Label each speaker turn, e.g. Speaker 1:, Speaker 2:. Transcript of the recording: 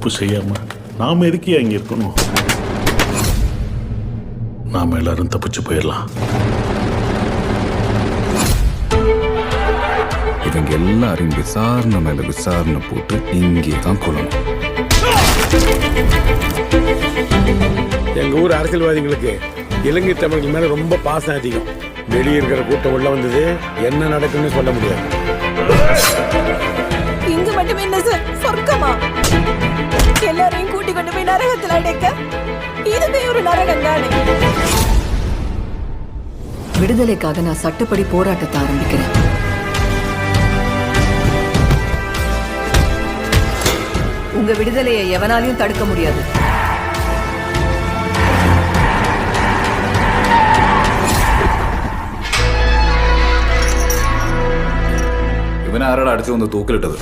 Speaker 1: தப்பு செய்யாம நாம எதுக்கே அங்க இருக்கணும்? நாம எல்லாரும் தப்பிச்சு போயிடலாம்.
Speaker 2: இவங்க எல்லாரும் விசாரணை மேல விசாரணை போட்டு இங்கே தான் கொள்ளணும்.
Speaker 3: எங்க ஊர் அரசியல்வாதிகளுக்கு இலங்கை தமிழர்கள் மேல ரொம்ப பாசம் அதிகம். வெளியே இருக்கிற கூட்டம் உள்ள வந்தது என்ன நடக்குன்னு சொல்ல முடியாது.
Speaker 4: இங்க மட்டும் என்ன சார் சொர்க்கமா? எல்லாரையும் கூட்டி கொண்டு போய் நரகத்தில் அடைக்க இதுவே ஒரு நரகம் தானே.
Speaker 5: விடுதலைக்காக நான் சட்டப்படி போராட்டத்தை ஆரம்பிக்கிறேன். உங்க விடுதலையை எவனாலையும் தடுக்க முடியாது.
Speaker 2: ഇവനെ ആരോട് അടിച്ചു വന്ന് തൂക്കിലിട്ടത്?